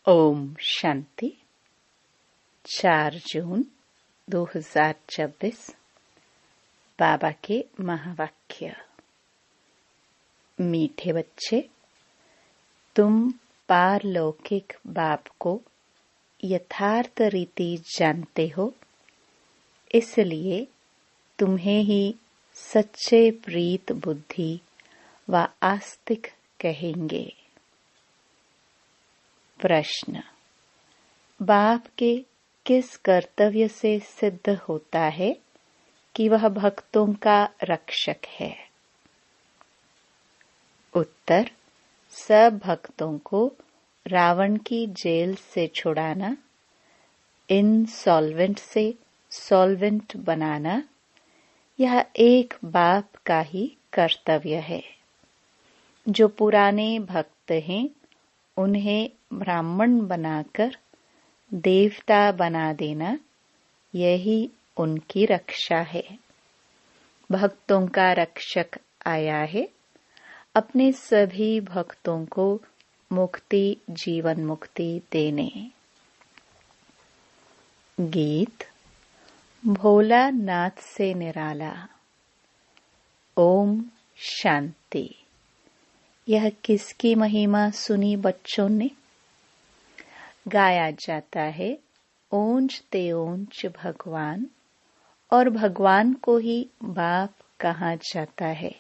ओम शांति। 4 जून 2026। बाबा के महावाक्य। मीठे बच्चे, तुम पारलौकिक बाप को यथार्थ रीति जानते हो, इसलिए तुम्हें ही सच्चे प्रीत बुद्धि व आस्तिक कहेंगे। प्रश्न: बाप के किस कर्तव्य से सिद्ध होता है कि वह भक्तों का रक्षक है? उत्तर: सब भक्तों को रावण की जेल से छुड़ाना, इनसॉल्वेंट से सॉल्वेंट बनाना, यह एक बाप का ही कर्तव्य है। जो पुराने भक्त हैं, उन्हें ब्राह्मण बनाकर देवता बना देना, यही उनकी रक्षा है। भक्तों का रक्षक आया है, अपने सभी भक्तों को मुक्ति, जीवन मुक्ति देने। गीत। भोला नाथ से निराला। ओम शांति। यह किसकी महिमा सुनी बच्चों ने? गाया जाता है, ओंच ते ओंच भगवान, और भगवान को ही बाप कहा जाता है।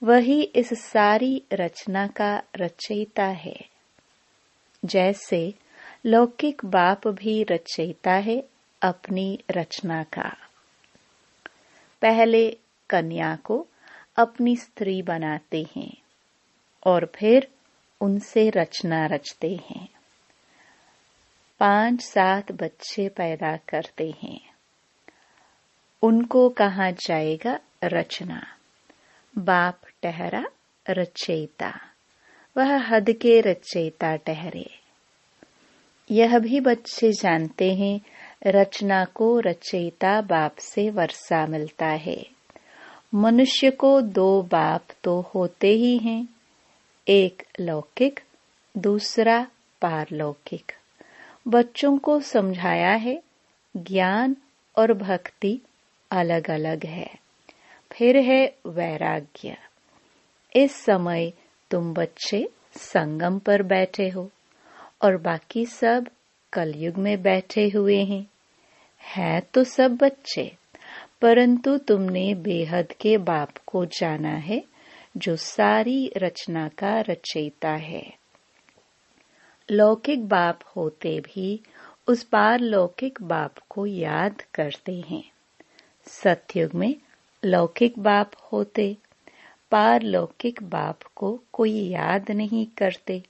वही इस सारी रचना का रचयिता है। जैसे लौकिक बाप भी रचयिता है अपनी रचना का। पहले कन्या को अपनी स्त्री बनाते हैं और फिर उनसे रचना रचते हैं। 5-7 बच्चे पैदा करते हैं। उनको कहा जाएगा रचना। बाप ठहरा रचयिता, वह हद के रचयिता ठहरे। यह भी बच्चे जानते हैं, रचना को रचयिता बाप से वर्षा मिलता है। मनुष्य को 2 बाप तो होते ही हैं, एक लौकिक, दूसरा पारलौकिक। बच्चों को समझाया है, ज्ञान और भक्ति अलग अलग है। फिर है वैराग्य। इस समय तुम बच्चे संगम पर बैठे हो और बाकी सब कलयुग में बैठे हुए हैं। है तो सब बच्चे, परंतु तुमने बेहद के बाप को जाना है, जो सारी रचना का रचयिता है। लौकिक बाप होते भी उस पारलौकिक बाप को याद करते हैं। सतयुग में लौकिक बाप होते, पारलौकिक बाप को कोई याद नहीं करते,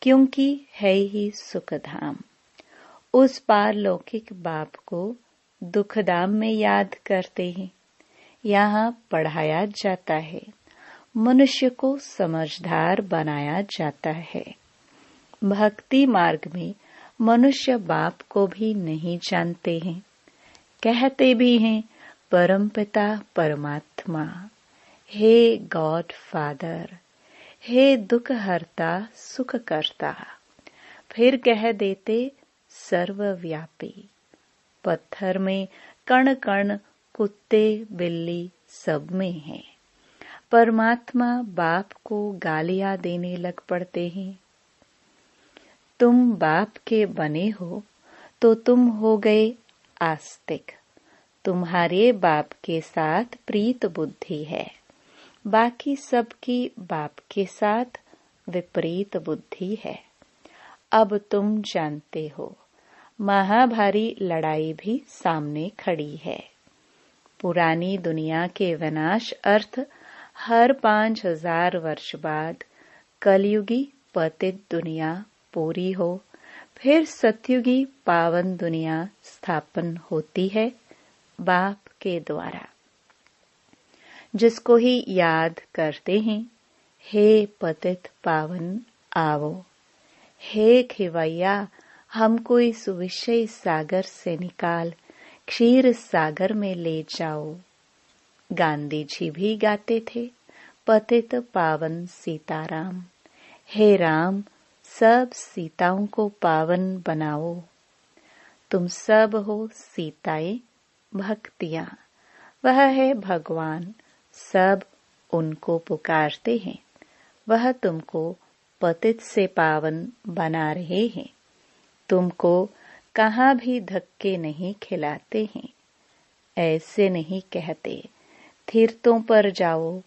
क्योंकि है ही सुखधाम। उस पारलौकिक बाप को दुखधाम में याद करते हैं। यहाँ पढ़ाया जाता है, मनुष्य को समझदार बनाया जाता है। भक्ति मार्ग में मनुष्य बाप को भी नहीं जानते हैं। कहते भी हैं परमपिता परमात्मा, हे गॉड फादर, हे दुख हरता सुख करता। फिर कह देते सर्वव्यापी। पत्थर में कण कण, कुत्ते बिल्ली सब में है। परमात्मा बाप को गालियां देने लग पड़ते हैं। तुम बाप के बने हो तो तुम हो गए आस्तिक। तुम्हारे बाप के साथ प्रीत बुद्धि है, बाकी सबकी बाप के साथ विपरीत बुद्धि है। अब तुम जानते हो, महाभारी लड़ाई भी सामने खड़ी है। पुरानी दुनिया के विनाश अर्थ हर 5000 वर्ष बाद कलयुगी पतित दुनिया पूरी हो, फिर सतयुगी पावन दुनिया स्थापन होती है बाप के द्वारा। जिसको ही याद करते हैं, हे पतित पावन आओ, हे खिवैया हमको इस विषय सागर से निकाल क्षीर सागर में ले जाओ। गांधी जी भी गाते थे, पतित पावन सीताराम, हे राम सब सीताओं को पावन बनाओ। तुम सब हो सीताएं भक्तियां, वह है भगवान, सब उनको पुकारते हैं। वह तुमको पतित से पावन बना रहे हैं। तुमको कहाँ भी धक्के नहीं खिलाते हैं। ऐसे नहीं कहते तीर्थों पर जाओ,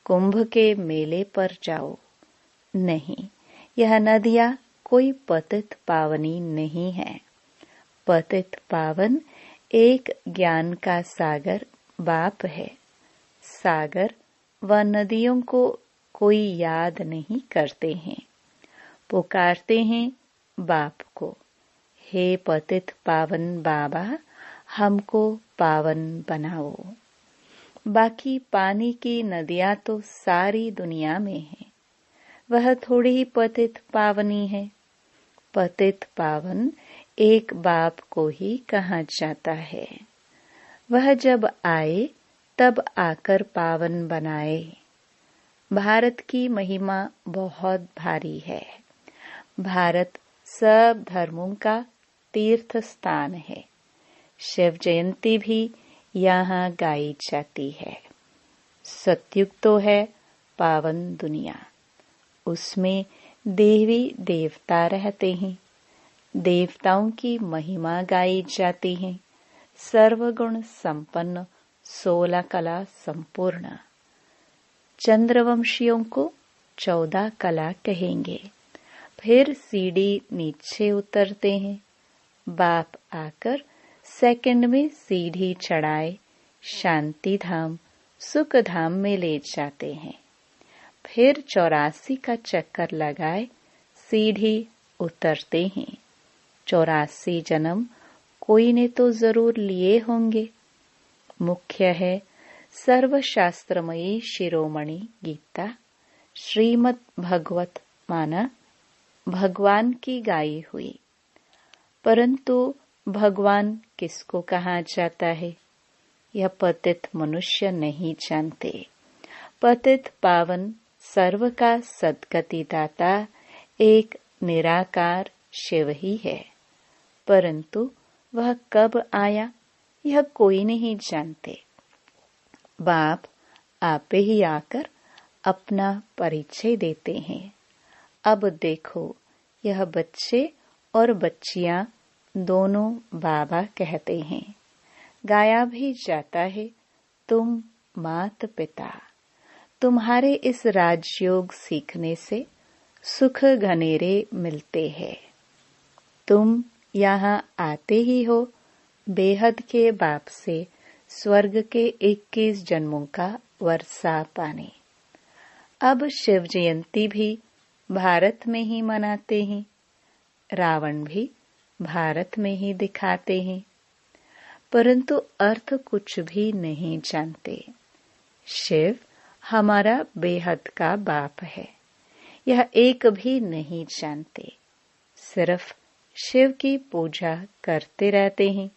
कुंभ के मेले पर जाओ। नहीं, यह नदियाँ कोई पतित पावनी नहीं है। पतित पावन एक ज्ञान का सागर बाप है। सागर व नदियों को कोई याद नहीं करते हैं, पुकारते हैं बाप को, हे पतित पावन बाबा, हमको पावन बनाओ। बाकी पानी की नदियाँ तो सारी दुनिया में है, वह थोड़ी ही पतित पावनी है। पतित पावन एक बाप को ही कहा जाता है। वह जब आए तब आकर पावन बनाए। भारत की महिमा बहुत भारी है। भारत सब धर्मों का तीर्थ स्थान है। शिव जयंती भी यहाँ गाई जाती है। सतयुग तो है पावन दुनिया, उसमें देवी देवता रहते हैं। देवताओं की महिमा गाई जाती है। सर्वगुण संपन्न, 16 कला संपूर्ण। चंद्रवंशियों को 14 कला कहेंगे। फिर सीढ़ी नीचे उतरते हैं। बाप आकर सेकंड में सीढ़ी चढ़ाए शांति धाम, सुख धाम में ले जाते हैं। फिर 84 का चक्कर लगाए सीढ़ी उतरते हैं। 84 जन्म कोई ने तो जरूर लिए होंगे। मुख्य है सर्वशास्त्रमयी शिरोमणि गीता, श्रीमद् भगवत माना भगवान की गाई हुई। परंतु भगवान किसको कहा जाता है, यह पतित मनुष्य नहीं जानते। पतित पावन सर्व का सद्गति दाता एक निराकार शिव ही है। परंतु वह कब आया यह कोई नहीं जानते। बाप आपे ही आकर अपना परिचय देते हैं। अब देखो, यह बच्चे और बच्चियां दोनों बाबा कहते हैं। गाया भी जाता है, तुम मात पिता। तुम्हारे इस राजयोग सीखने से सुख घनेरे मिलते हैं। तुम यहाँ आते ही हो बेहद के बाप से स्वर्ग के 21 जन्मों का वर्षा पाने। अब शिव जयंती भी भारत में ही मनाते हैं। रावण भी भारत में ही दिखाते हैं, परंतु अर्थ कुछ भी नहीं जानते। शिव हमारा बेहद का बाप है, यह एक भी नहीं जानते। सिर्फ शिव की पूजा करते रहते हैं।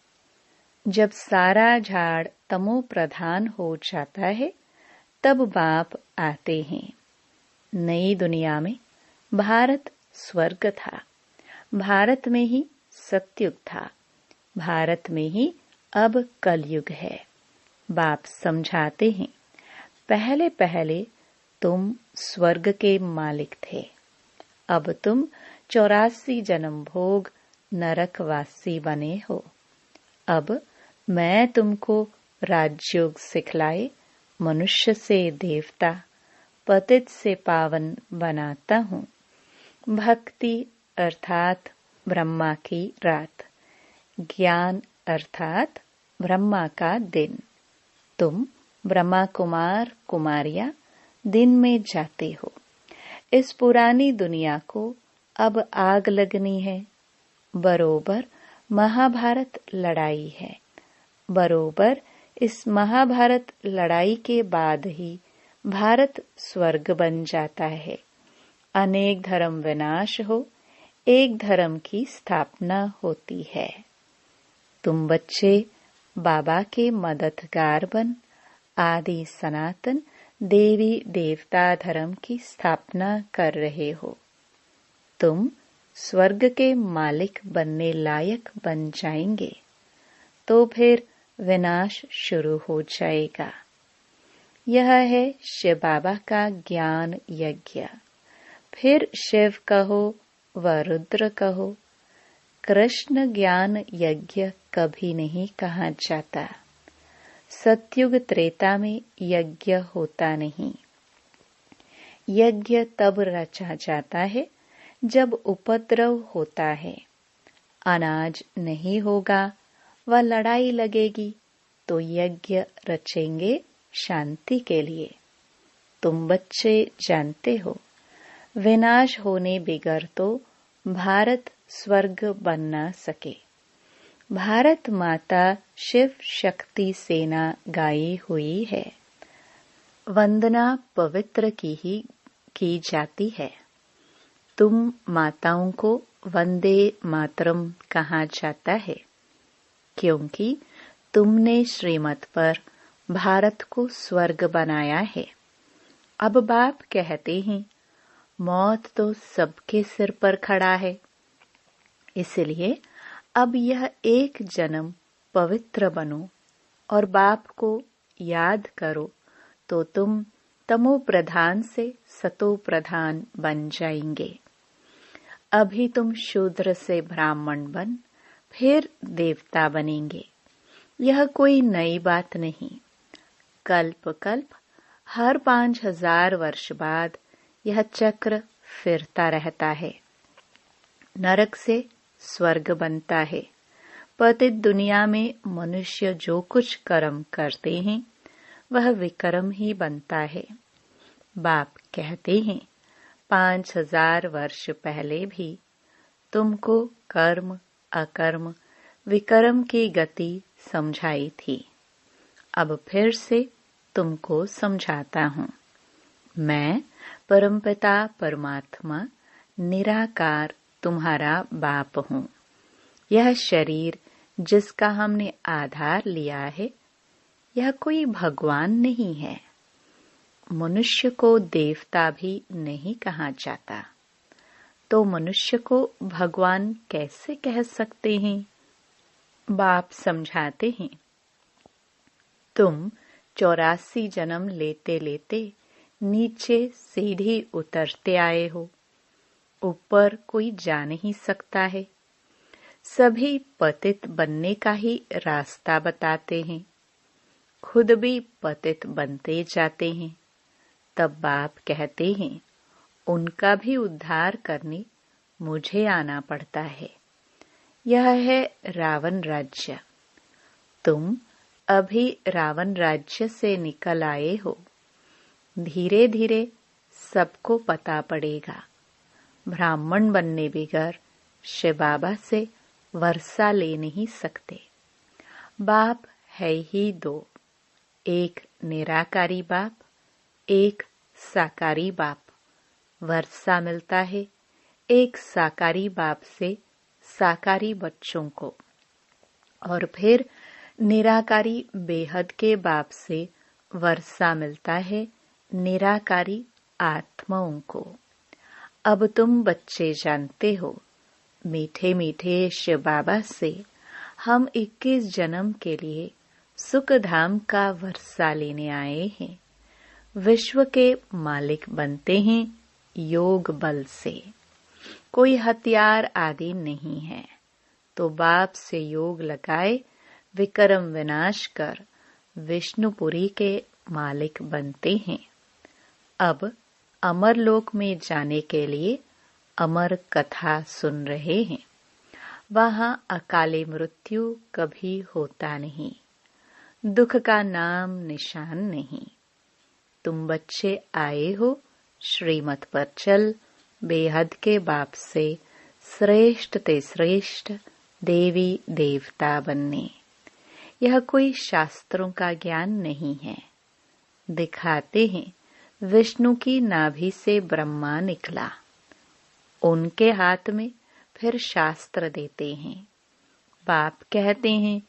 जब सारा झाड़ तमो प्रधान हो जाता है तब बाप आते हैं। नई दुनिया में भारत स्वर्ग था, भारत में ही सतयुग था, भारत में ही अब कलयुग है। बाप समझाते हैं, पहले पहले तुम स्वर्ग के मालिक थे, अब तुम 84 जन्म भोग नरकवासी बने हो। अब मैं तुमको राजयोग सिखलाए मनुष्य से देवता, पतित से पावन बनाता हूँ। भक्ति अर्थात ब्रह्मा की रात, ज्ञान अर्थात ब्रह्मा का दिन। तुम ब्रह्मा कुमार कुमारियां दिन में जाते हो। इस पुरानी दुनिया को अब आग लगनी है। बरोबर महाभारत लड़ाई है। बरोबर इस महाभारत लड़ाई के बाद ही भारत स्वर्ग बन जाता है। अनेक धर्म विनाश हो, एक धर्म की स्थापना होती है। तुम बच्चे बाबा के मददगार बन आदि सनातन देवी देवता धर्म की स्थापना कर रहे हो। तुम स्वर्ग के मालिक बनने लायक बन जाएंगे तो फिर विनाश शुरू हो जाएगा। यह है शिव बाबा का ज्ञान यज्ञ। फिर शिव कहो व रुद्र कहो, कृष्ण ज्ञान यज्ञ कभी नहीं कहा जाता। सतयुग त्रेता में यज्ञ होता नहीं। यज्ञ तब रचा जाता है जब उपद्रव होता है, अनाज नहीं होगा व लड़ाई लगेगी, तो यज्ञ रचेंगे शांति के लिए। तुम बच्चे जानते हो, विनाश होने बिगर तो भारत स्वर्ग बन न सके। भारत माता शिव शक्ति सेना गाई हुई है। वंदना पवित्र की ही की जाती है। तुम माताओं को वंदे मातरम कहा जाता है, क्योंकि तुमने श्रीमत पर भारत को स्वर्ग बनाया है। अब बाप कहते हैं, मौत तो सबके सिर पर खड़ा है, इसलिए अब यह एक जन्म पवित्र बनो और बाप को याद करो, तो तुम तमो प्रधान से सतो प्रधान बन जाएंगे। अभी तुम शूद्र से ब्राह्मण बन फिर देवता बनेंगे। यह कोई नई बात नहीं। कल्प कल्प हर 5000 वर्ष बाद यह चक्र फिरता रहता है। नरक से स्वर्ग बनता है। पतित दुनिया में मनुष्य जो कुछ कर्म करते हैं वह विकर्म ही बनता है। बाप कहते हैं, 5000 वर्ष पहले भी तुमको कर्म अकर्म विकर्म की गति समझाई थी। अब फिर से तुमको समझाता हूँ। मैं परमपिता परमात्मा निराकार तुम्हारा बाप हूँ। यह शरीर जिसका हमने आधार लिया है, यह कोई भगवान नहीं है। मनुष्य को देवता भी नहीं कहा जाता, तो मनुष्य को भगवान कैसे कह सकते हैं? बाप समझाते हैं, तुम 84 जन्म लेते लेते नीचे सीढ़ी उतरते आए हो। ऊपर कोई जा नहीं सकता है। सभी पतित बनने का ही रास्ता बताते हैं, खुद भी पतित बनते जाते हैं। तब बाप कहते हैं, उनका भी उद्धार करने मुझे आना पड़ता है। यह है रावण राज्य। तुम अभी रावण राज्य से निकल आए हो। धीरे धीरे सबको पता पड़ेगा। ब्राह्मण बनने बिगर शिव बाबा से वर्षा ले नहीं सकते। बाप है ही दो, एक निराकारी बाप, एक साकारी बाप। वर्षा मिलता है एक साकारी बाप से साकारी बच्चों को, और फिर निराकारी बेहद के बाप से वर्षा मिलता है निराकारी आत्माओं को। अब तुम बच्चे जानते हो, मीठे मीठे शिव बाबा से हम 21 जन्म के लिए सुख धाम का वर्षा लेने आए हैं। विश्व के मालिक बनते हैं योग बल से। कोई हथियार आदि नहीं है, तो बाप से योग लगाए विक्रम विनाश कर विष्णुपुरी के मालिक बनते हैं। अब अमर लोक में जाने के लिए अमर कथा सुन रहे हैं। वहां अकाले मृत्यु कभी होता नहीं, दुख का नाम निशान नहीं। तुम बच्चे आए हो श्रीमत पर चल बेहद के बाप से श्रेष्ठ ते श्रेष्ठ देवी देवता बनने। यह कोई शास्त्रों का ज्ञान नहीं है। दिखाते हैं विष्णु की नाभि से ब्रह्मा निकला, उनके हाथ में फिर शास्त्र देते हैं। बाप कहते हैं,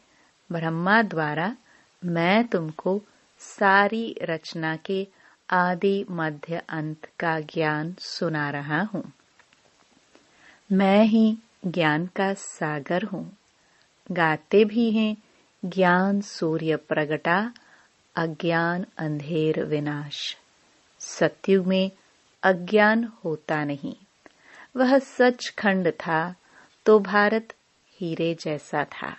ब्रह्मा द्वारा मैं तुमको सारी रचना के आदि मध्य अंत का ज्ञान सुना रहा हूँ। मैं ही ज्ञान का सागर हूँ। गाते भी हैं ज्ञान सूर्य प्रगटा, अज्ञान अंधेर विनाश। सतयुग में अज्ञान होता नहीं। वह सचखंड था तो भारत हीरे जैसा था।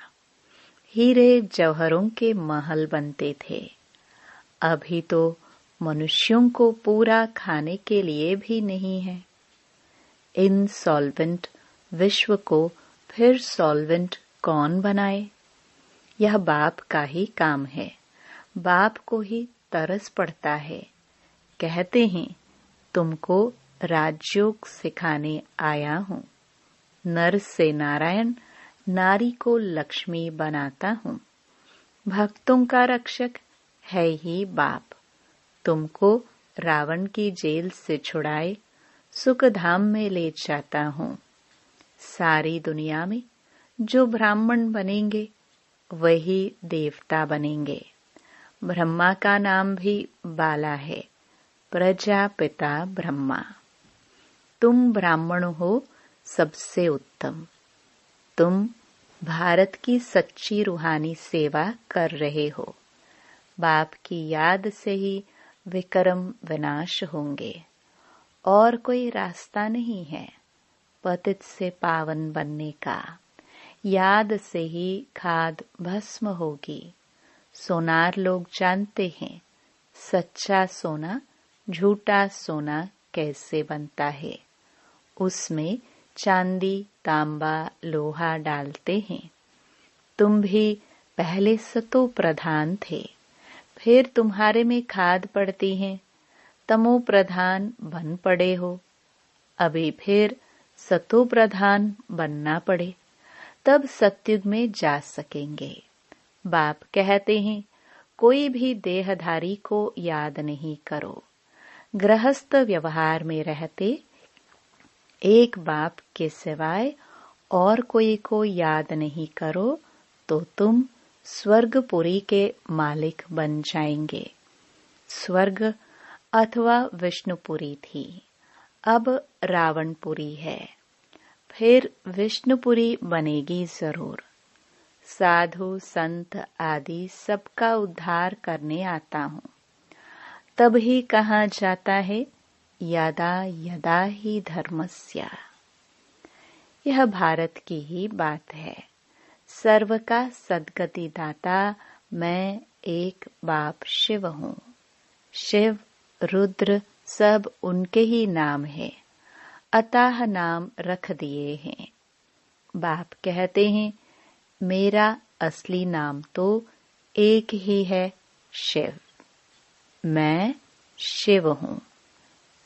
हीरे जौहरों के महल बनते थे। अभी तो मनुष्यों को पूरा खाने के लिए भी नहीं है। इनसॉल्वेंट विश्व को फिर सॉल्वेंट कौन बनाए? यह बाप का ही काम है। बाप को ही तरस पड़ता है। कहते हैं तुमको राजयोग सिखाने आया हूँ। नर से नारायण, नारी को लक्ष्मी बनाता हूँ। भक्तों का रक्षक है ही बाप। तुमको रावण की जेल से छुड़ाए सुख धाम में ले जाता हूँ। सारी दुनिया में जो ब्राह्मण बनेंगे वही देवता बनेंगे। ब्रह्मा का नाम भी बाला है, प्रजापिता ब्रह्मा। तुम ब्राह्मण हो सबसे उत्तम। तुम भारत की सच्ची रूहानी सेवा कर रहे हो। बाप की याद से ही विक्रम विनाश होंगे। और कोई रास्ता नहीं है पतित से पावन बनने का। याद से ही खाद भस्म होगी। सोनार लोग जानते हैं सच्चा सोना झूठा सोना कैसे बनता है। उसमें चांदी तांबा लोहा डालते हैं। तुम भी पहले सतो प्रधान थे, फिर तुम्हारे में खाद पड़ती है, तमो प्रधान बन पड़े हो। अभी फिर सतो प्रधान बनना पड़े, तब सतयुग में जा सकेंगे। बाप कहते हैं कोई भी देहधारी को याद नहीं करो। गृहस्थ व्यवहार में रहते एक बाप के सिवाय और कोई को याद नहीं करो तो तुम स्वर्गपुरी के मालिक बन जाएंगे। स्वर्ग अथवा विष्णुपुरी थी, अब रावणपुरी है, फिर विष्णुपुरी बनेगी जरूर। साधु संत आदि सबका उद्धार करने आता हूँ। तब ही कहा जाता है यदा यदा ही धर्मस्य। यह भारत की ही बात है। सर्व का सद्गति दाता मैं एक बाप शिव हूँ। शिव रुद्र सब उनके ही नाम है, अतः नाम रख दिए हैं। बाप कहते हैं मेरा असली नाम तो एक ही है, शिव। मैं शिव हूँ।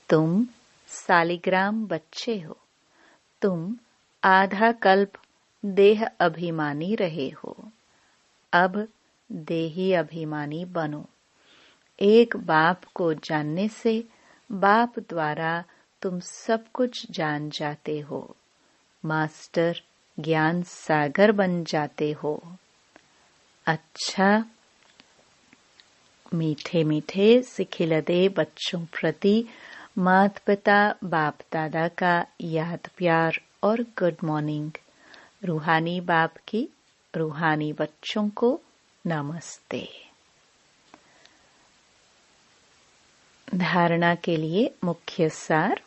तुम सालिग्राम बच्चे हो। तुम आधा कल्प देह अभिमानी रहे हो, अब देही अभिमानी बनो। एक बाप को जानने से बाप द्वारा तुम सब कुछ जान जाते हो। मास्टर ज्ञान सागर बन जाते हो। अच्छा, मीठे मीठे सिखिलदे बच्चों प्रति माता पिता बाप दादा का याद प्यार और गुड मॉर्निंग। रूहानी बाप की रूहानी बच्चों को नमस्ते। धारणा के लिए मुख्य सार।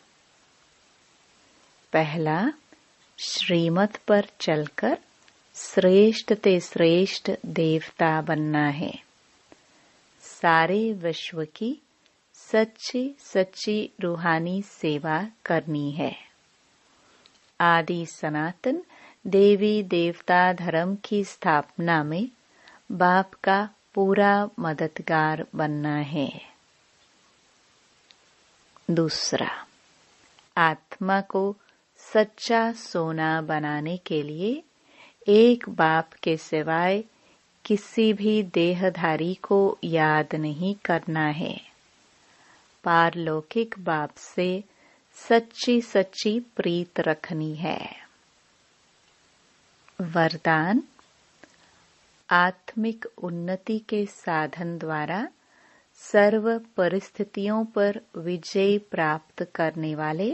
पहला, श्रीमत पर चलकर श्रेष्ठ ते श्रेष्ठ देवता बनना है। सारे विश्व की सच्ची सच्ची रूहानी सेवा करनी है। आदि सनातन देवी देवता धर्म की स्थापना में बाप का पूरा मददगार बनना है। दूसरा, आत्मा को सच्चा सोना बनाने के लिए एक बाप के सिवाय किसी भी देहधारी को याद नहीं करना है। पारलौकिक बाप से सच्ची सच्ची प्रीत रखनी है। वरदान, आत्मिक उन्नति के साधन द्वारा सर्व परिस्थितियों पर विजय प्राप्त करने वाले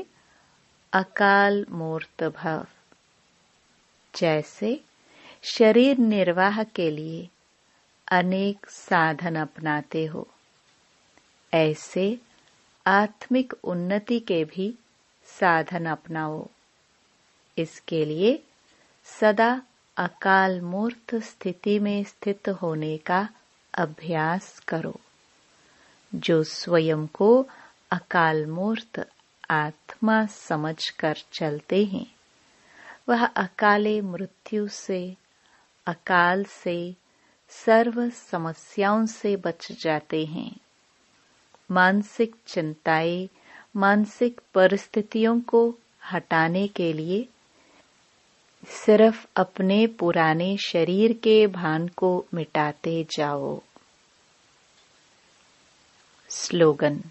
अकाल मूर्त भव। जैसे शरीर निर्वाह के लिए अनेक साधन अपनाते हो, ऐसे आत्मिक उन्नति के भी साधन अपनाओ। इसके लिए सदा अकाल मूर्त स्थिति में स्थित होने का अभ्यास करो। जो स्वयं को अकाल मूर्त आत्मा समझकर चलते हैं, वह अकाले मृत्यु से, अकाल से, सर्व समस्याओं से बच जाते हैं। मानसिक चिंताएं, मानसिक परिस्थितियों को हटाने के लिए सिर्फ अपने पुराने शरीर के भान को मिटाते जाओ। स्लोगन: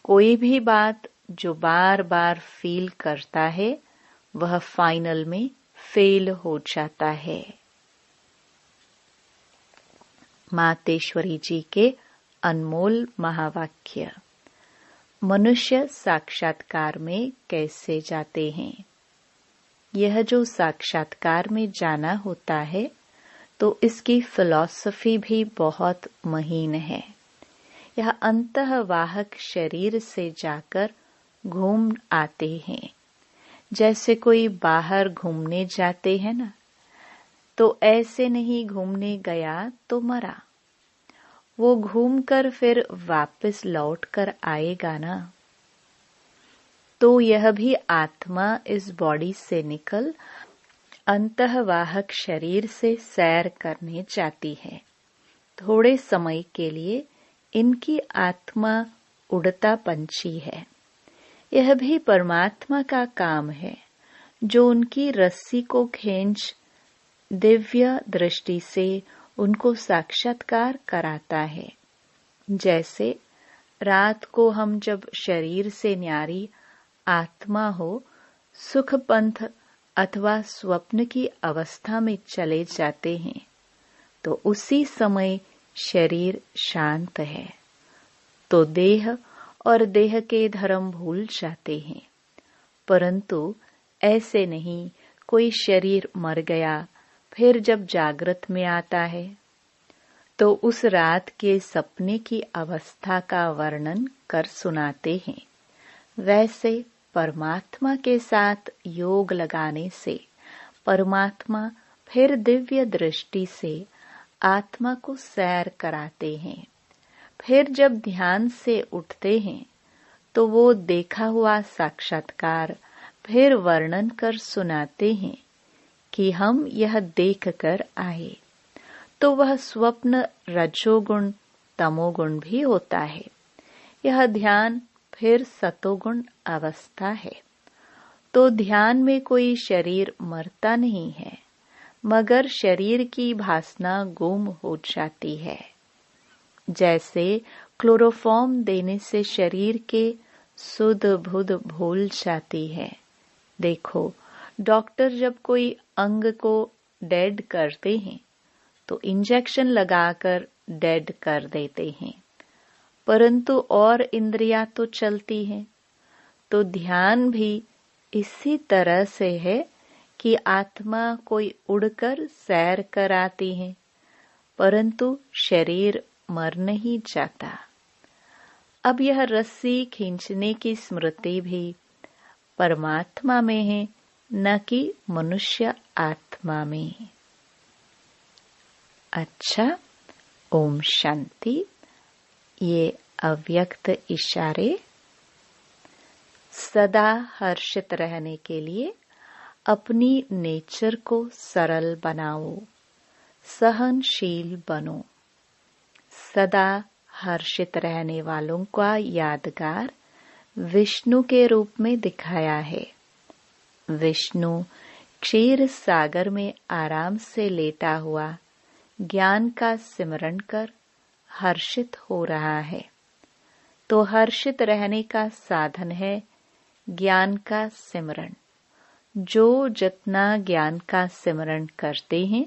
कोई भी बात जो बार बार फील करता है, वह फाइनल में फेल हो जाता है। मातेश्वरी जी के अनमोल महावाक्य। मनुष्य साक्षात्कार में कैसे जाते हैं? यह जो साक्षात्कार में जाना होता है, तो इसकी फिलॉसफी भी बहुत महीन है। यह अंतःवाहक शरीर से जाकर घूम आते हैं। जैसे कोई बाहर घूमने जाते हैं ना, तो ऐसे नहीं घूमने गया तो मरा। वो घूमकर फिर वापस लौट कर आएगा ना। तो यह भी आत्मा इस बॉडी से निकल अंतःवाहक शरीर से सैर करने जाती है। थोड़े समय के लिए इनकी आत्मा उड़ता पंछी है। यह भी परमात्मा का काम है, जो उनकी रस्सी को खींच दिव्य दृष्टि से उनको साक्षात्कार कराता है। जैसे रात को हम जब शरीर से न्यारी आत्मा हो सुख पंथ अथवा स्वप्न की अवस्था में चले जाते हैं, तो उसी समय शरीर शांत है, तो देह और देह के धर्म भूल जाते हैं। परंतु ऐसे नहीं, कोई शरीर मर गया, फिर जब जागृत में आता है, तो उस रात के सपने की अवस्था का वर्णन कर सुनाते हैं। वैसे परमात्मा के साथ योग लगाने से परमात्मा फिर दिव्य दृष्टि से आत्मा को सैर कराते हैं। फिर जब ध्यान से उठते हैं, तो वो देखा हुआ साक्षात्कार फिर वर्णन कर सुनाते हैं कि हम यह देख कर आए। तो वह स्वप्न रजोगुण तमोगुण भी होता है। यह ध्यान फिर सतोगुण अवस्था है। तो ध्यान में कोई शरीर मरता नहीं है, मगर शरीर की भासना गुम हो जाती है। जैसे क्लोरोफॉर्म देने से शरीर के सुध बुध भूल जाती है। देखो, डॉक्टर जब कोई अंग को डेड करते हैं, तो इंजेक्शन लगाकर डेड कर देते हैं, परंतु और इंद्रियां तो चलती हैं। तो ध्यान भी इसी तरह से है कि आत्मा कोई उड़कर सैर कर आती है, परंतु शरीर मर नहीं जाता। अब यह रस्सी खींचने की स्मृति भी परमात्मा में है, न कि मनुष्य आत्मा में। अच्छा, ओम शांति। ये अव्यक्त इशारे। सदा हर्षित रहने के लिए अपनी नेचर को सरल बनाओ, सहनशील बनो। सदा हर्षित रहने वालों का यादगार विष्णु के रूप में दिखाया है। विष्णु क्षीर सागर में आराम से लेटा हुआ ज्ञान का सिमरण कर हर्षित हो रहा है। तो हर्षित रहने का साधन है ज्ञान का सिमरण। जो जितना ज्ञान का सिमरण करते हैं,